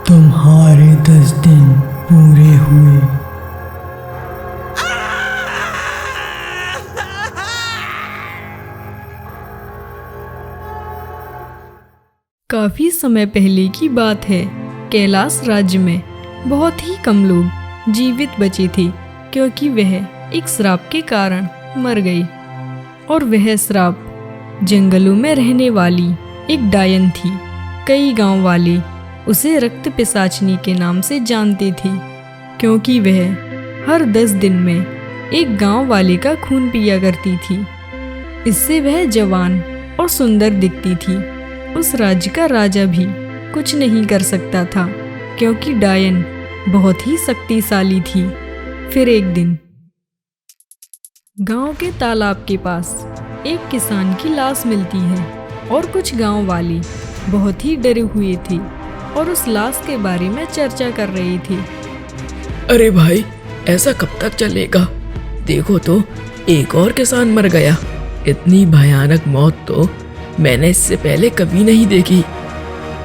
तुम्हारे 10 दिन पूरे हुए। काफी समय पहले की बात है। कैलाश राज्य में बहुत ही कम लोग जीवित बचे थे, क्योंकि वह एक श्राप के कारण मर गए। और वह श्राप जंगलों में रहने वाली एक डायन थी। कई गांव वाले उसे रक्त पिशाचनी के नाम से जानते थे, क्योंकि वह हर 10 दिन में एक गांव वाले का खून पिया करती थी। इससे वह जवान और सुंदर दिखती थी। उस राज्य का राजा भी कुछ नहीं कर सकता था, क्योंकि डायन बहुत ही शक्तिशाली थी। फिर एक दिन गांव के तालाब के पास एक किसान की लाश मिलती है, और कुछ गांव वाले बहुत ही डरे हुए थे और उस लाश के बारे में चर्चा कर रहे थे। अरे भाई, ऐसा कब तक चलेगा? देखो तो, एक और किसान मर गया। इतनी भयानक मौत तो मैंने इससे पहले कभी नहीं देखी।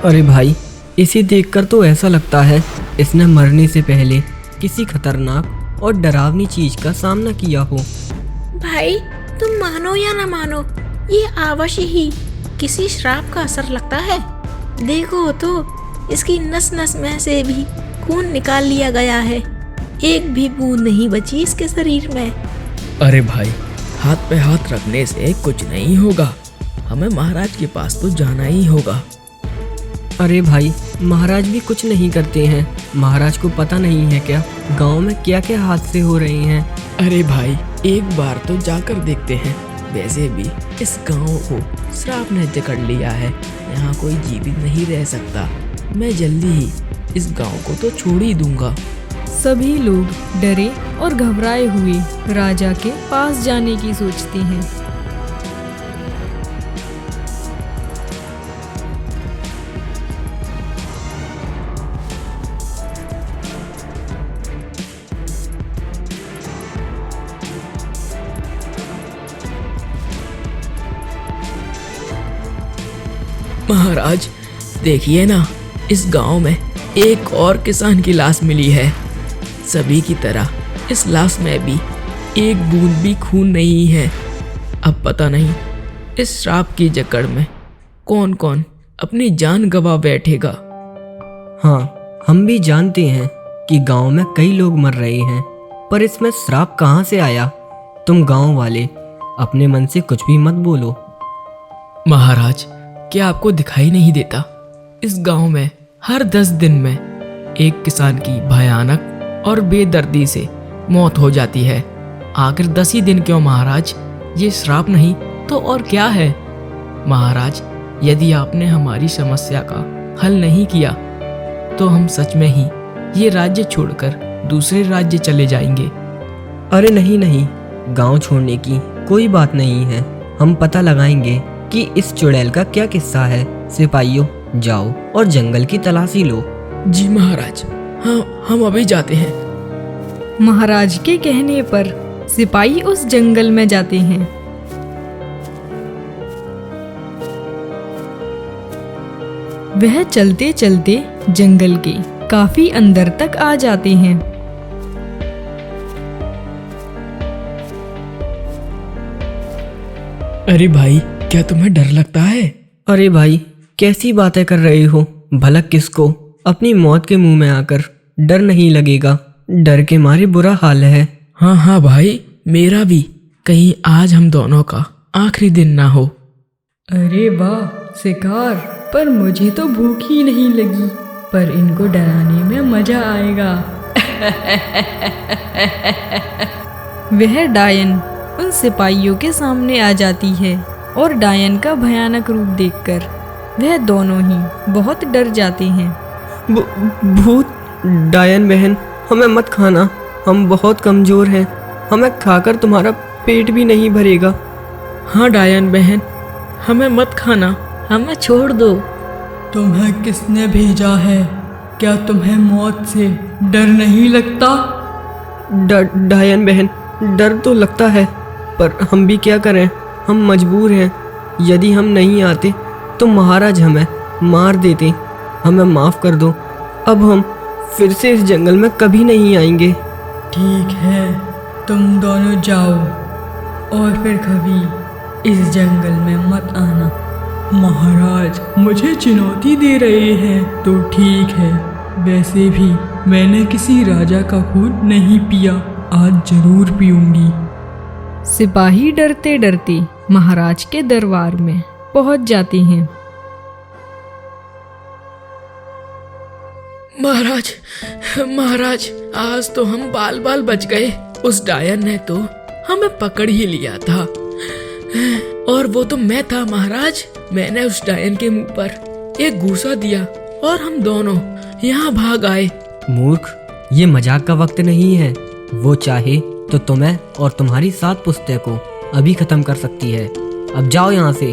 अरे भाई, इसे देखकर तो ऐसा लगता है इसने मरने से पहले किसी खतरनाक और डरावनी चीज का सामना किया हो। भाई, तुम मानो या ना मानो, ये अवश्य ही किसी श्राप का असर लगता है। देखो तो, इसकी नस नस में से भी खून निकाल लिया गया है। एक भी बूंद नहीं बची इसके शरीर में। अरे भाई, हाथ पे हाथ रखने से कुछ नहीं होगा। हमें महाराज के पास तो जाना ही होगा। अरे भाई, महाराज भी कुछ नहीं करते हैं। महाराज को पता नहीं है क्या गांव में क्या क्या हादसे हो रहे हैं? अरे भाई, एक बार तो जाकर देखते हैं। वैसे भी इस गांव को श्राप ने जकड़ लिया है। यहाँ कोई जीवित नहीं रह सकता। मैं जल्दी ही इस गांव को तो छोड़ ही दूंगा। सभी लोग डरे और घबराए हुए राजा के पास जाने की सोचते हैं। महाराज, देखिए ना, इस गांव में एक और किसान की लाश मिली है। सभी की तरह इस लाश में भी एक बूंद भी खून नहीं है। अब पता नहीं इस श्राप की जकड़ में कौन कौन अपनी जान गंवा बैठेगा। हाँ, हम भी जानते हैं कि गांव में कई लोग मर रहे हैं, पर इसमें श्राप कहाँ से आया? तुम गांव वाले अपने मन से कुछ भी मत बोलो। महाराज, क्या आपको दिखाई नहीं देता? इस गांव में हर 10 दिन में एक किसान की भयानक और बेदर्दी से मौत हो जाती है। आखिर 10 ही दिन क्यों महाराज? ये श्राप नहीं तो और क्या है? महाराज, यदि आपने हमारी समस्या का हल नहीं किया तो हम सच में ही ये राज्य छोड़कर दूसरे राज्य चले जाएंगे। अरे नहीं नहीं, गांव छोड़ने की कोई बात नहीं है। हम पता लगाएंगे कि इस चुड़ैल का क्या किस्सा है। सिपाहियों, जाओ और जंगल की तलाशी लो। जी महाराज, हाँ, हम अभी जाते हैं। महाराज के कहने पर सिपाही उस जंगल में जाते हैं। वह चलते चलते जंगल के काफी अंदर तक आ जाते हैं। अरे भाई, क्या तुम्हें डर लगता है? अरे भाई, कैसी बातें कर रहे हो? भला किसको अपनी मौत के मुंह में आकर डर नहीं लगेगा? डर के मारे बुरा हाल है। हाँ हाँ भाई, मेरा भी। कहीं आज हम दोनों का आखिरी दिन ना हो। अरे वाह शिकार, पर मुझे तो भूख ही नहीं लगी, पर इनको डराने में मजा आएगा। वह डायन उन सिपाहियों के सामने आ जाती है, और डायन का भयानक रूप देखकर वह दोनों ही बहुत डर जाते हैं। भूत! डायन बहन, हमें मत खाना। हम बहुत कमजोर हैं। हमें खाकर तुम्हारा पेट भी नहीं भरेगा। हाँ डायन बहन, हमें मत खाना, हमें छोड़ दो। तुम्हें किसने भेजा है? क्या तुम्हें मौत से डर नहीं लगता? डायन बहन, डर तो लगता है, पर हम भी क्या करें? हम मजबूर हैं। यदि हम नहीं आते तो महाराज हमें मार देते। हमें माफ़ कर दो। अब हम फिर से इस जंगल में कभी नहीं आएंगे। ठीक है, तुम दोनों जाओ और फिर कभी इस जंगल में मत आना। महाराज मुझे चुनौती दे रहे हैं तो ठीक है, वैसे भी मैंने किसी राजा का खून नहीं पिया, आज जरूर पीऊंगी। सिपाही डरते डरते महाराज के दरबार में पहुंच जाते हैं। महाराज, महाराज, आज तो हम बाल बाल बच गए। उस डायन ने तो हमें पकड़ ही लिया था, और वो तो मैं था महाराज। मैंने उस डायन के मुंह पर एक घूसा दिया और हम दोनों यहाँ भाग आए। मूर्ख, ये मजाक का वक्त नहीं है। वो चाहे तो तुम्हें और तुम्हारी 7 पुश्तों को अभी खत्म कर सकती है। अब जाओ यहाँ से।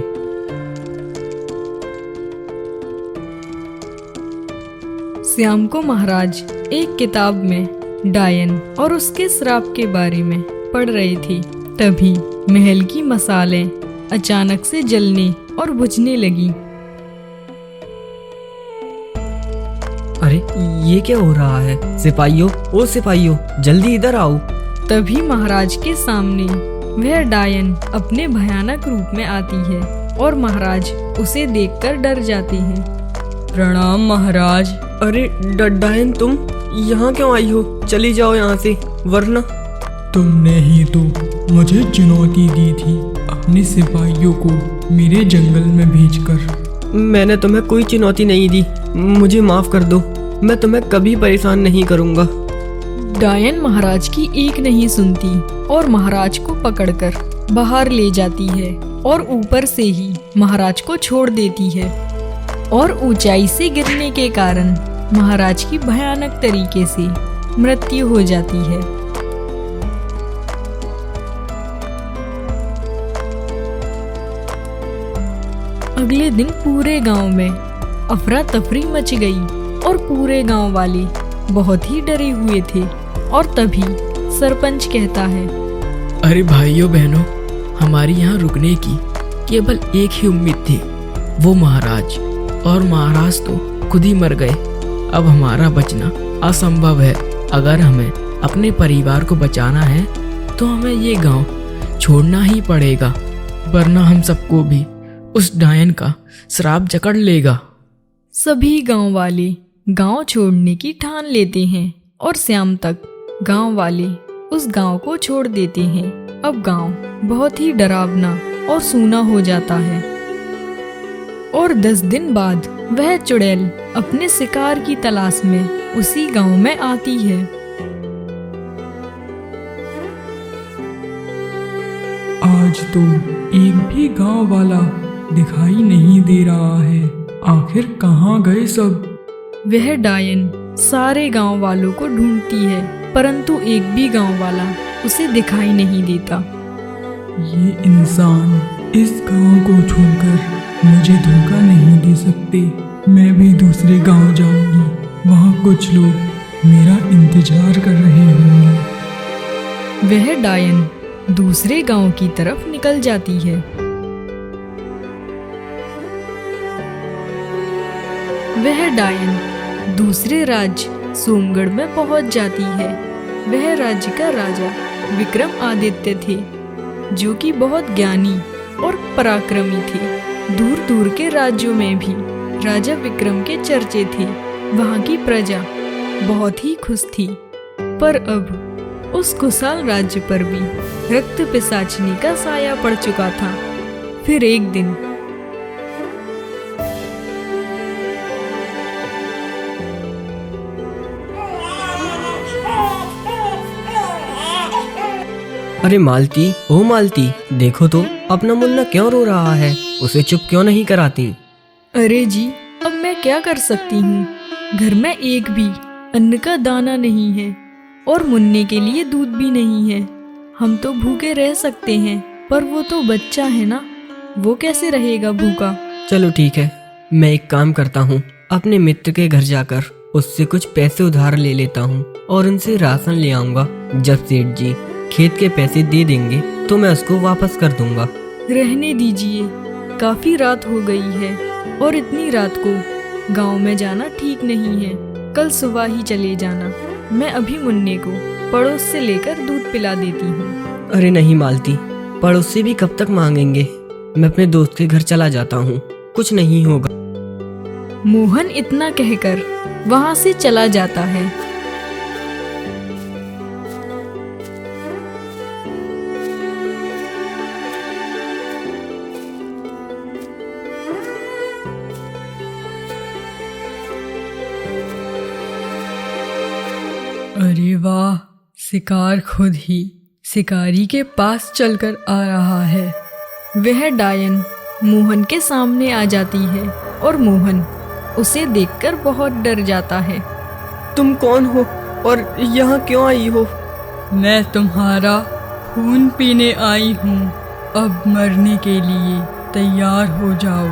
श्याम को महाराज एक किताब में डायन और उसके श्राप के बारे में पढ़ रहे थे। तभी महल की मसालें अचानक से जलने और बुझने लगी। अरे ये क्या हो रहा है? सिपाहियों, ओ सिपाहियों, जल्दी इधर आओ। तभी महाराज के सामने वह डायन अपने भयानक रूप में आती है और महाराज उसे देखकर डर जाते हैं। प्रणाम महाराज। अरे डायन, तुम यहाँ क्यों आई हो? चली जाओ यहाँ से, वरना। तुमने ही तो मुझे चुनौती दी थी अपने सिपाहियों को मेरे जंगल में भेजकर। मैंने तुम्हें कोई चुनौती नहीं दी, मुझे माफ कर दो। मैं तुम्हें कभी परेशान नहीं करूँगा। डायन महाराज की एक नहीं सुनती और महाराज को पकड़कर बाहर ले जाती है और ऊपर से ही महाराज को छोड़ देती है, और ऊंचाई से गिरने के कारण महाराज की भयानक तरीके से मृत्यु हो जाती है। अगले दिन पूरे गांव में अफरा तफरी मच गई और पूरे गांव वाले बहुत ही डरे हुए थे। और तभी सरपंच कहता है, अरे भाइयों बहनों, हमारी यहाँ रुकने की केवल एक ही उम्मीद थी, वो महाराज। और महाराज तो खुद ही मर गए। अब हमारा बचना असंभव है। अगर हमें अपने परिवार को बचाना है तो हमें ये गांव छोड़ना ही पड़ेगा, वरना हम सबको भी उस डायन का श्राप जकड़ लेगा। सभी गांव वाले गांव छोड़ने की ठान लेते हैं और शाम तक गांव वाले उस गांव को छोड़ देते हैं। अब गांव बहुत ही डरावना और सूना हो जाता है। और 10 दिन बाद वह चुड़ैल अपने शिकार की तलाश में उसी गांव में आती है। आज तो एक भी गांव वाला दिखाई नहीं दे रहा है, आखिर कहाँ गए सब? वह डायन सारे गांव वालों को ढूंढती है, परंतु एक भी गांव वाला उसे दिखाई नहीं देता। ये इंसान इस गांव को छोड़कर मुझे धोखा नहीं दे सकते। मैं भी दूसरे गांव जाऊंगी, वहाँ कुछ लोग मेरा इंतजार कर रहे होंगे। वह डायन दूसरे गांव की तरफ निकल जाती है। वह डायन दूसरे राज्य सोमगढ़ में पहुंच जाती है। वह राज्य का राजा विक्रमादित्य थे, जो कि बहुत ज्ञानी और पराक्रमी थे। दूर दूर के राज्यों में भी राजा विक्रम के चर्चे थे। वहाँ की प्रजा बहुत ही खुश थी, पर अब उस खुशहाल राज्य पर भी रक्त पिशाचनी का साया पड़ चुका था। फिर एक दिन अरे मालती, ओ मालती, देखो तो अपना मुन्ना क्यों रो रहा है, उसे चुप क्यों नहीं कराती? अरे जी, अब मैं क्या कर सकती हूँ? घर में एक भी अन्न का दाना नहीं है और मुन्ने के लिए दूध भी नहीं है। हम तो भूखे रह सकते हैं, पर वो तो बच्चा है ना, वो कैसे रहेगा भूखा? चलो ठीक है, मैं एक काम करता हूँ, अपने मित्र के घर जाकर उससे कुछ पैसे उधार ले लेता हूँ और उनसे राशन ले आऊंगा। जब सेठ जी खेत के पैसे दे देंगे तो मैं उसको वापस कर दूंगा। रहने दीजिए, काफी रात हो गई है और इतनी रात को गांव में जाना ठीक नहीं है। कल सुबह ही चले जाना। मैं अभी मुन्ने को पड़ोस से लेकर दूध पिला देती हूँ। अरे नहीं मालती, पड़ोसी भी कब तक मांगेंगे। मैं अपने दोस्त के घर चला जाता हूँ, कुछ नहीं होगा। मोहन इतना कहकर वहां से चला जाता है। अरे वाह, शिकार खुद ही शिकारी के पास चलकर आ रहा है। वह डायन मोहन के सामने आ जाती है और मोहन उसे देखकर बहुत डर जाता है। तुम कौन हो और यहाँ क्यों आई हो? मैं तुम्हारा खून पीने आई हूँ। अब मरने के लिए तैयार हो जाओ।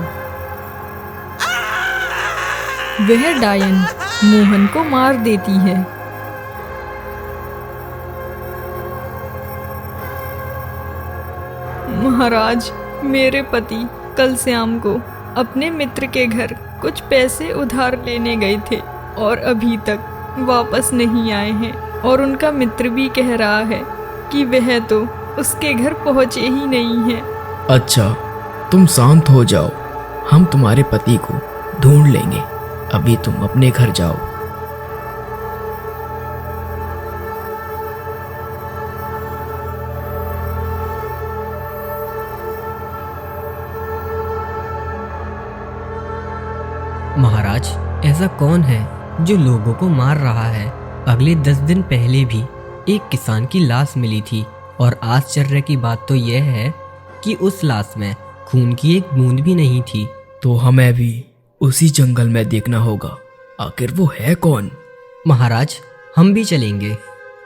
वह डायन मोहन को मार देती है। महाराज, मेरे पति कल शाम को अपने मित्र के घर कुछ पैसे उधार लेने गए थे और अभी तक वापस नहीं आए हैं, और उनका मित्र भी कह रहा है कि वह तो उसके घर पहुंचे ही नहीं है। अच्छा, तुम शांत हो जाओ, हम तुम्हारे पति को ढूंढ लेंगे। अभी तुम अपने घर जाओ। महाराज, ऐसा कौन है जो लोगों को मार रहा है? अगले 10 दिन पहले भी एक किसान की लाश मिली थी, और आश्चर्य की बात तो यह है कि उस लाश में खून की एक बूंद भी नहीं थी। तो हमें भी उसी जंगल में देखना होगा, आखिर वो है कौन। महाराज, हम भी चलेंगे।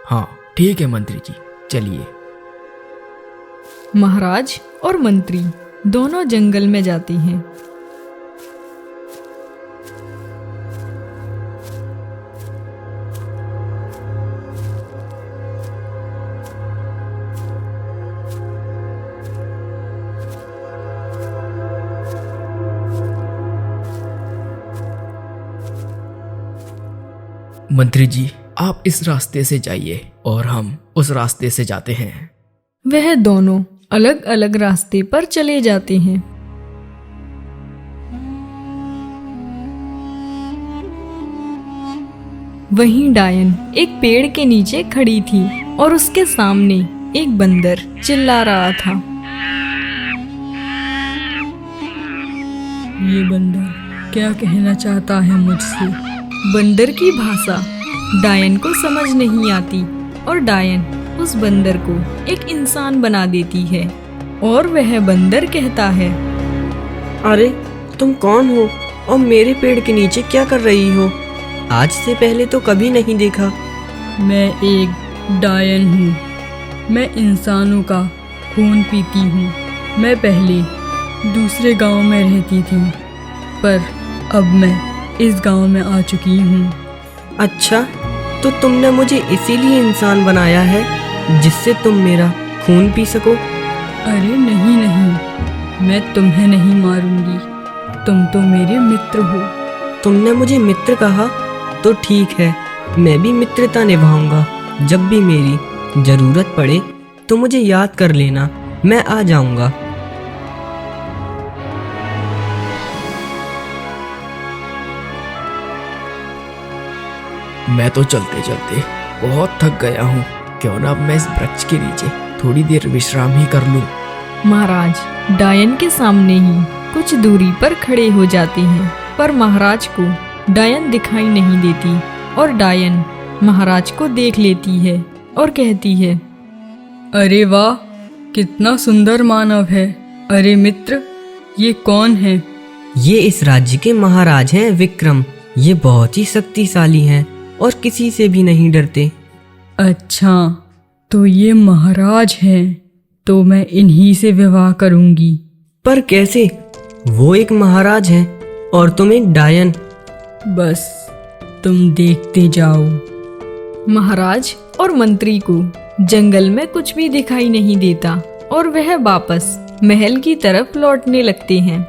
हाँ ठीक है मंत्री जी, चलिए। महाराज और मंत्री दोनों जंगल में जाते हैं। मंत्री जी, आप इस रास्ते से जाइए और हम उस रास्ते से जाते हैं। वह दोनों अलग अलग रास्ते पर चले जाते हैं। वहीं डायन एक पेड़ के नीचे खड़ी थी और उसके सामने एक बंदर चिल्ला रहा था। ये बंदर क्या कहना चाहता है मुझसे? बंदर की भाषा डायन को समझ नहीं आती और डायन उस बंदर को एक इंसान बना देती है और वह बंदर कहता है, अरे तुम कौन हो और मेरे पेड़ के नीचे क्या कर रही हो? आज से पहले तो कभी नहीं देखा। मैं एक डायन हूँ। मैं इंसानों का खून पीती हूँ। मैं पहले दूसरे गांव में रहती थी, पर अब मैं इस गांव में आ चुकी हूँ। अच्छा, तो तुमने मुझे इसीलिए इंसान बनाया है जिससे तुम मेरा खून पी सको? अरे नहीं नहीं, मैं तुम्हें नहीं मारूंगी। तुम तो मेरे मित्र हो। तुमने मुझे मित्र कहा तो ठीक है, मैं भी मित्रता निभाऊंगा। जब भी मेरी जरूरत पड़े तो मुझे याद कर लेना, मैं आ जाऊंगा। मैं तो चलते चलते बहुत थक गया हूँ। क्यों ना अब मैं इस वृक्ष के नीचे थोड़ी देर विश्राम ही कर लूँ। महाराज डायन के सामने ही कुछ दूरी पर खड़े हो जाते हैं, पर महाराज को डायन दिखाई नहीं देती और डायन महाराज को देख लेती है और कहती है, अरे वाह, कितना सुंदर मानव है। अरे मित्र, ये कौन है? ये इस राज्य के महाराज हैं विक्रम। ये बहुत ही शक्तिशाली हैं और किसी से भी नहीं डरते। अच्छा, तो ये महाराज हैं, तो मैं इन्हीं से विवाह करूंगी। पर कैसे? वो एक महाराज हैं और तुम एक डायन। बस तुम देखते जाओ। महाराज और मंत्री को जंगल में कुछ भी दिखाई नहीं देता और वह वापस महल की तरफ लौटने लगते हैं।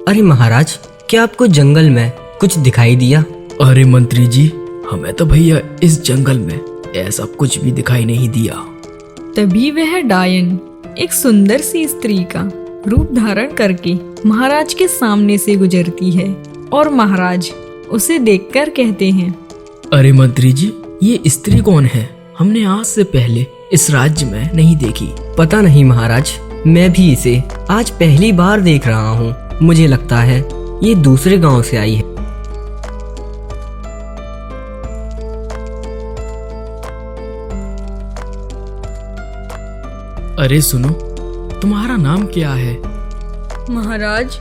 अरे महाराज, क्या आपको जंगल में कुछ दिखाई दिया? अरे मंत्री जी, हमें तो भैया इस जंगल में ऐसा कुछ भी दिखाई नहीं दिया। तभी वह डायन एक सुंदर सी स्त्री का रूप धारण करके महाराज के सामने से गुजरती है और महाराज उसे देखकर कहते हैं, अरे मंत्री जी, ये स्त्री कौन है? हमने आज से पहले इस राज्य में नहीं देखी। पता नहीं महाराज, मैं भी इसे आज पहली बार देख रहा हूँ। मुझे लगता है ये दूसरे गांव से आई है। अरे सुनो, तुम्हारा नाम क्या है? महाराज,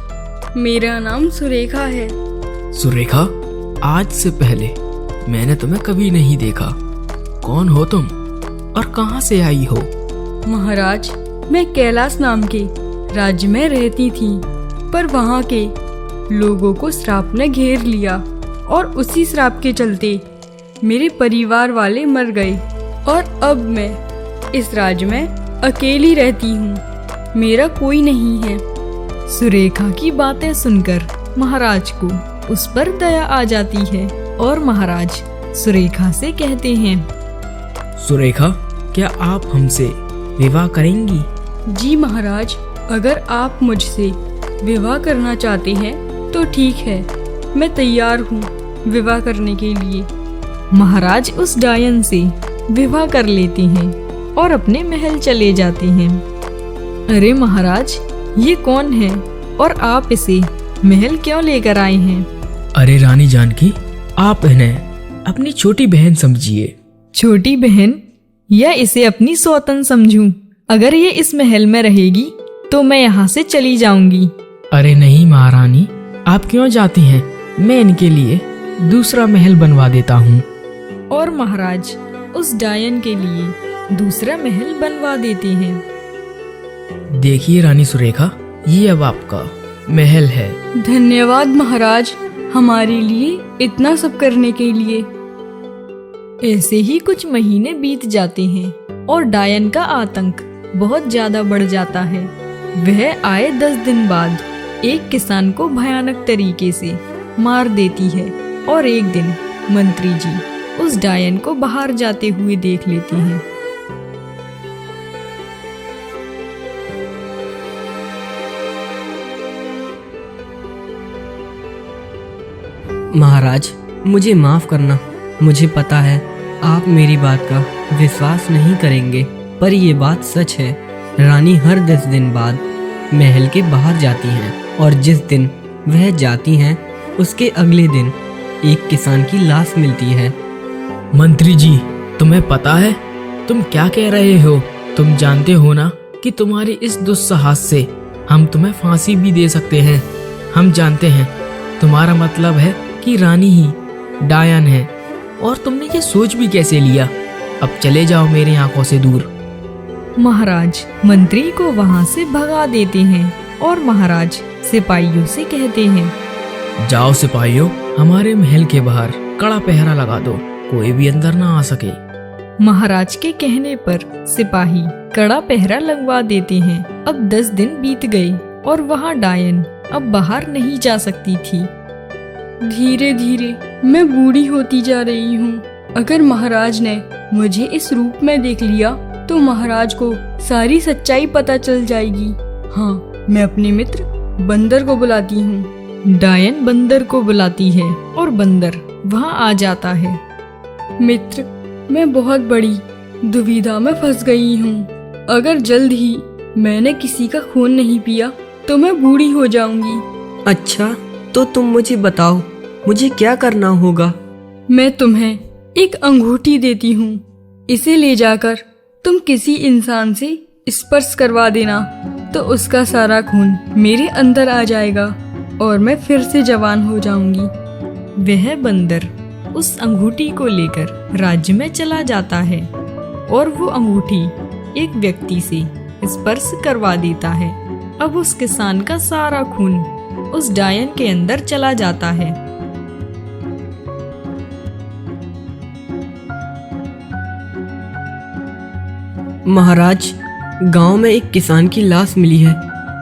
मेरा नाम सुरेखा है। सुरेखा, आज से पहले मैंने तुम्हें कभी नहीं देखा। कौन हो तुम और कहाँ से आई हो? महाराज, मैं कैलाश नाम के राज्य में रहती थी, पर वहाँ के लोगों को श्राप ने घेर लिया और उसी श्राप के चलते मेरे परिवार वाले मर गए और अब मैं इस राज्य में अकेली रहती हूँ। मेरा कोई नहीं है। सुरेखा की बातें सुनकर महाराज को उस पर दया आ जाती है और महाराज सुरेखा से कहते हैं, सुरेखा, क्या आप हमसे विवाह करेंगी? जी महाराज, अगर आप मुझसे विवाह करना चाहते हैं तो ठीक है, मैं तैयार हूँ विवाह करने के लिए। महाराज उस डायन से विवाह कर लेते हैं और अपने महल चले जाते हैं। अरे महाराज, ये कौन है और आप इसे महल क्यों लेकर आए हैं? अरे रानी जानकी, आप इन्हें अपनी छोटी बहन समझिए। छोटी बहन या इसे अपनी सौतन समझूं? अगर ये इस महल में रहेगी तो मैं यहाँ से चली जाऊंगी। अरे नहीं महारानी, आप क्यों जाती हैं? मैं इनके लिए दूसरा महल बनवा देता हूँ। और महाराज उस डायन के लिए दूसरा महल बनवा देते हैं। देखिए रानी सुरेखा, ये अब आपका महल है। धन्यवाद महाराज, हमारे लिए इतना सब करने के लिए। ऐसे ही कुछ महीने बीत जाते हैं और डायन का आतंक बहुत ज्यादा बढ़ जाता है। वह आए 10 दिन बाद एक किसान को भयानक तरीके से मार देती है और एक दिन मंत्री जी उस डायन को बाहर जाते हुए देख लेते हैं। महाराज, मुझे माफ करना। मुझे पता है आप मेरी बात का विश्वास नहीं करेंगे, पर ये बात सच है। रानी हर 10 दिन बाद महल के बाहर जाती हैं और जिस दिन वह जाती हैं उसके अगले दिन एक किसान की लाश मिलती है। मंत्री जी, तुम्हें पता है तुम क्या कह रहे हो? तुम जानते हो ना कि तुम्हारी इस दुस्साहस से हम तुम्हें फांसी भी दे सकते हैं। हम जानते हैं तुम्हारा मतलब है कि रानी ही डायन है, और तुमने ये सोच भी कैसे लिया? अब चले जाओ मेरी आंखों से दूर। महाराज मंत्री को वहां से भगा देते हैं और महाराज सिपाहियों से कहते हैं, जाओ सिपाहियों, हमारे महल के बाहर कड़ा पहरा लगा दो, कोई भी अंदर ना आ सके। महाराज के कहने पर सिपाही कड़ा पहरा लगवा देते हैं। अब 10 दिन बीत गए और वहाँ डायन अब बाहर नहीं जा सकती थी। धीरे धीरे मैं बूढ़ी होती जा रही हूँ। अगर महाराज ने मुझे इस रूप में देख लिया तो महाराज को सारी सच्चाई पता चल जाएगी। हाँ, मैं अपने मित्र बंदर को बुलाती हूँ। डायन बंदर को बुलाती है और बंदर वहाँ आ जाता है। मित्र, मैं बहुत बड़ी दुविधा में फंस गई हूँ। अगर जल्द ही मैंने किसी का खून नहीं पिया तो मैं बूढ़ी हो जाऊंगी। अच्छा, तो तुम मुझे बताओ मुझे क्या करना होगा? मैं तुम्हें एक अंगूठी देती हूँ। इसे ले जाकर तुम किसी इंसान से स्पर्श करवा देना तो उसका सारा खून मेरे अंदर आ जाएगा और मैं फिर से जवान हो जाऊंगी। वह बंदर उस अंगूठी को लेकर राज्य में चला जाता है और वो अंगूठी एक व्यक्ति से स्पर्श करवा देता है। अब उस किसान का सारा खून उस डायन के अंदर चला जाता है। महाराज, गांव में एक किसान की लाश मिली है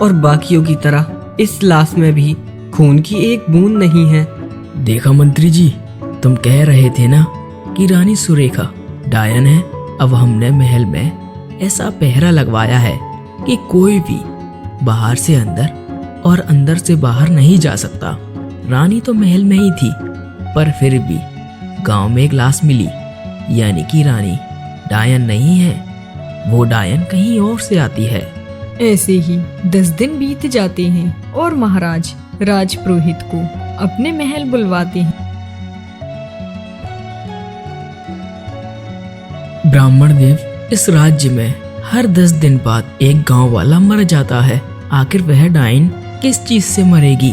और बाकियों की तरह इस लाश में भी खून की एक बूंद नहीं है। देखा मंत्री जी, तुम कह रहे थे ना कि रानी सुरेखा डायन है। अब हमने महल में ऐसा पहरा लगवाया है कि कोई भी बाहर से अंदर और अंदर से बाहर नहीं जा सकता। रानी तो महल में ही थी, पर फिर भी गांव में एक लाश मिली, यानी कि रानी डायन नहीं है, वो डायन कहीं और से आती है। ऐसे ही 10 दिन बीत जाते हैं और महाराज राजपुरोहित को अपने महल बुलवाते हैं। ब्राह्मण देव, इस राज्य में हर 10 दिन बाद एक गांव वाला मर जाता है। आखिर वह डायन किस चीज से मरेगी?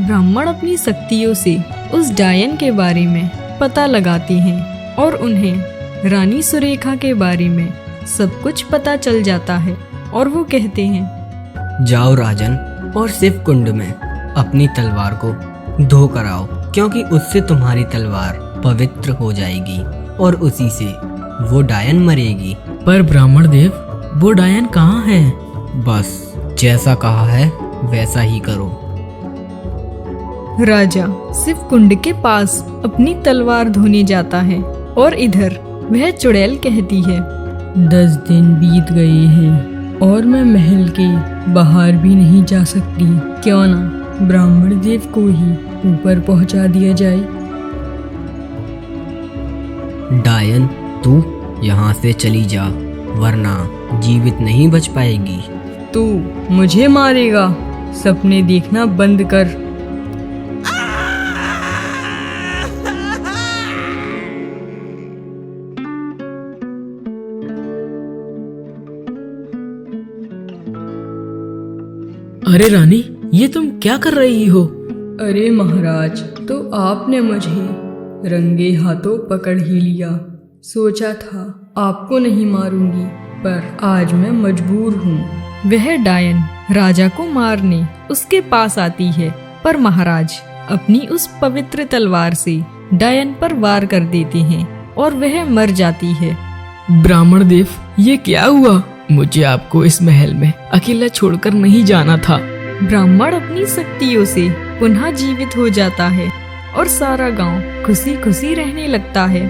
ब्राह्मण अपनी शक्तियों से उस डायन के बारे में पता लगाते हैं और उन्हें रानी सुरेखा के बारे में सब कुछ पता चल जाता है और वो कहते हैं, जाओ राजन और शिव कुंड में अपनी तलवार को धो कर आओ, क्योंकि उससे तुम्हारी तलवार पवित्र हो जाएगी और उसी से वो डायन मरेगी। पर ब्राह्मण देव, वो डायन कहाँ है? बस जैसा कहा है वैसा ही करो। राजा शिव कुंड के पास अपनी तलवार धोने जाता है और इधर वह चुड़ैल कहती है, 10 दिन बीत गए हैं और मैं महल के बाहर भी नहीं जा सकती। क्यों ना ब्राह्मण देव को ही ऊपर पहुंचा दिया जाए। डायन, तू यहाँ से चली जा, वरना जीवित नहीं बच पाएगी। तू मुझे मारेगा? सपने देखना बंद कर। अरे रानी, ये तुम क्या कर रही हो? अरे महाराज, तो आपने मुझे रंगे हाथों पकड़ ही लिया। सोचा था आपको नहीं मारूंगी, पर आज मैं मजबूर हूँ। वह डायन राजा को मारने उसके पास आती है, पर महाराज अपनी उस पवित्र तलवार से डायन पर वार कर देते हैं और वह मर जाती है। ब्राह्मण देव, ये क्या हुआ? मुझे आपको इस महल में अकेला छोड़कर नहीं जाना था। ब्राह्मण अपनी शक्तियों से पुनः जीवित हो जाता है और सारा गांव खुशी खुशी रहने लगता है।